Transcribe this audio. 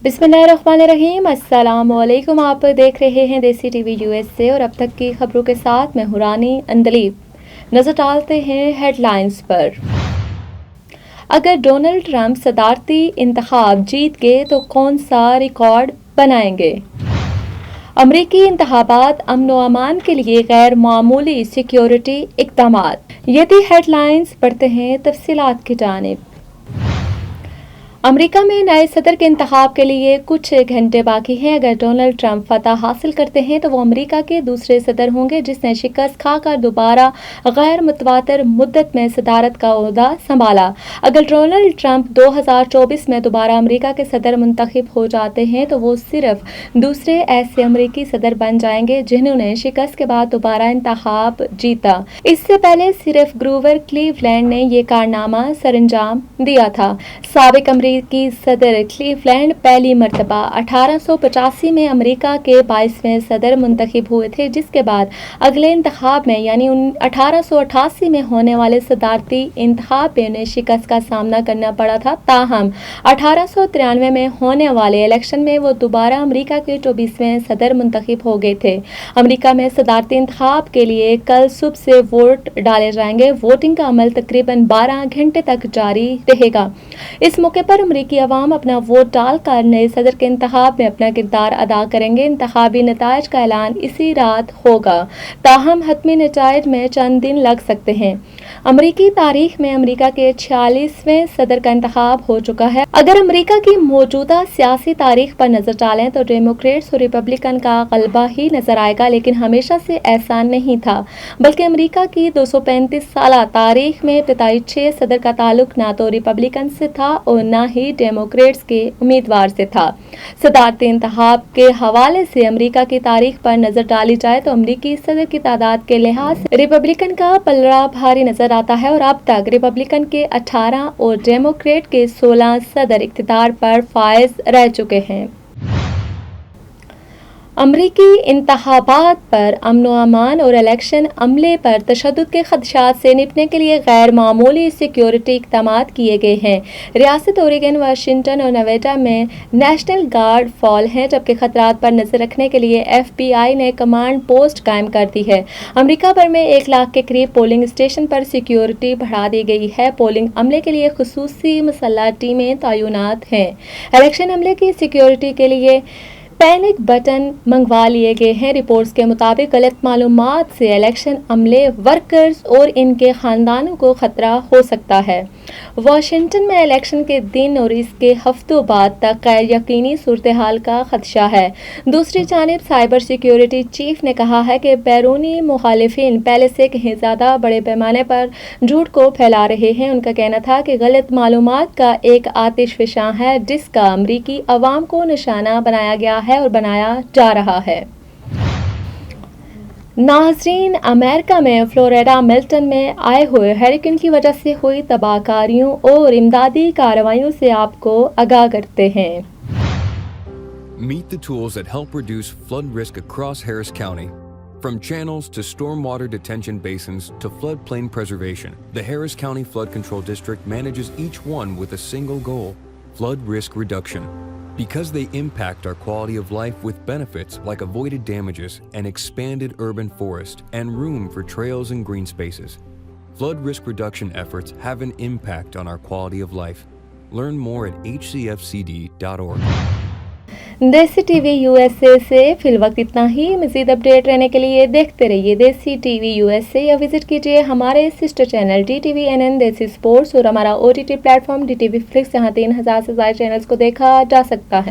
बिस्मिल्लाहिर्रहमानिर्रहीम। अस्सलाम वालेकुम। आप देख रहे हैं देसी टीवी यूएसए और अब तक की खबरों के साथ मैं हुरानी अंदलीब। नजर डालते हैं हेडलाइंस पर। अगर डोनाल्ड ट्रंप सदारती इंतखाब जीत गए तो कौन सा रिकॉर्ड बनाएंगे? अमरीकी इंतखाबात अमन व अमान के लिए गैर मामूली सिक्योरिटी इक़दामात। ये थी हेडलाइंस। बढ़ते हैं तफसीलात की जानिब। अमेरिका में नए सदर के इंतखाब के लिए कुछ घंटे बाकी हैं। अगर डोनाल्ड ट्रंप फतह हासिल करते हैं तो वो अमेरिका के दूसरे सदर होंगे जिसने शिकस्त खाकर दोबारा गैर मुतवातिर मुद्दत में सदारत का ओहदा संभाला। अगर डोनाल्ड ट्रंप 2024 में दोबारा अमेरिका के सदर मुंतखब हो जाते हैं तो वो सिर्फ दूसरे ऐसे अमेरिकी सदर बन जाएंगे जिन्होंने शिकस्त के बाद दोबारा इंतखाब जीता। इससे पहले सिर्फ ग्रूवर क्लीवलैंड ने यह कारनामा सरअंजाम दिया था। साबिक अमेरिकी सदर क्लीवलैंड पहली मरतबा 1885 में अमेरिका के 22वें सदर मुंतखब हुए थे, जिसके बाद अगले इंतखाब में यानी 1888 में होने वाले सदारती इंतखाब में उन्हें शिकस्त का सामना करना पड़ा था। ताहम 1893 में होने वाले इलेक्शन में वो दोबारा अमेरिका के 24वें सदर मुंतखब हो गए थे। अमेरिका में सदारती इंतखाब के लिए कल सुबह से वोट डाले जाएंगे। वोटिंग का अमल तकरीबन 12 घंटे तक जारी रहेगा। इस मौके पर अमेरिकी अवाम अपना वोट डालकर नए सदर के इंतखाब में अपना किरदार अदा करेंगे। इंतखाबी नताइज का ऐलान इसी रात होगा, ताहम हतमी नताइज में चंद दिन लग सकते हैं। अमेरिकी तारीख में अमेरिका के 46वें सदर का इंतखाब हो चुका है। अगर अमेरिका की मौजूदा सियासी तारीख पर नजर डालें तो डेमोक्रेट्स और रिपब्लिकन का गलबा ही नजर आएगा, लेकिन हमेशा से ऐसा नहीं था, बल्कि अमेरिका की 235 साल तारीख में इब्तदाई 6 सदर का ताल्लुक ना तो रिपब्लिकन से था और न ही डेमोक्रेट्स के उम्मीदवार से था। सदारती इंतखाब के हवाले से अमेरिका की तारीख पर नजर डाली जाए तो अमेरिकी सदर की तादाद के लिहाज से रिपब्लिकन का पलड़ा भारी नजर आता है और अब तक रिपब्लिकन के 18 और डेमोक्रेट के 16 सदर इख्तियार पर फायज रह चुके हैं। अमरीकी इंतखाबात पर अमन व अमान और इलेक्शन अमले पर तशद्दुद के खदशात से निपटने के लिए गैर मामूली सिक्योरिटी इक़दामात किए गए हैं। रियासत ओरेगन, वाशिंगटन और नेवाडा में नेशनल गार्ड फॉल हैं, जबकि खतरात पर नजर रखने के लिए FBI ने कमांड पोस्ट कायम कर दी है। अमेरिका भर में 1 लाख के करीब पोलिंग स्टेशन पर सिक्योरिटी बढ़ा दी गई है। पोलिंग अमले के लिए खुसूसी मसल्ह टीमें तैनात हैं। इलेक्शन अमले की सिक्योरिटी के लिए पैनिक बटन मंगवा लिए गए हैं। रिपोर्ट्स के मुताबिक गलत मालूमात से इलेक्शन अमले, वर्कर्स और इनके खानदानों को खतरा हो सकता है। वाशिंगटन में इलेक्शन के दिन और इसके हफ्तों बाद तक गैर यकीनी सूरत हाल का खदशा है। दूसरी जानिब साइबर सिक्योरिटी चीफ ने कहा है कि बैरूनी मुखालिफिन पहले से कहीं ज़्यादा बड़े पैमाने पर झूठ को फैला रहे हैं। उनका कहना था कि गलत मालूमात का एक आतिशफशां है जिसका अमरीकी अवाम को निशाना बनाया गया है और बनाया जा रहा है। नाज़रीन, अमेरिका में फ्लोरिडा मिल्टन में आए हुए हरिकेन की वजह से हुई तबाहकारियों और इमदादी कार्रवाइयों से आपको आगाह करते हैं। Meet the tools that help reduce flood risk across Harris County. From channels to stormwater detention basins to floodplain preservation, the Harris County Flood Control District manages each one with a single goal: flood risk reduction. Because they impact our quality of life with benefits like avoided damages, an expanded urban forest, and room for trails and green spaces. Flood risk reduction efforts have an impact on our quality of life. Learn more at hcfcd.org. देसी TV USA से फिलवक्त इतना ही। मज़ीद update रहने के लिए देखते रहिए देसी टीवी यूएसए या विजिट कीजिए हमारे सिस्टर चैनल DTVNN देसी स्पोर्ट्स और हमारा OTT प्लेटफॉर्म DTV फ्लिक्स, जहाँ 3000 से ज़्यादा चैनल्स को देखा जा सकता है।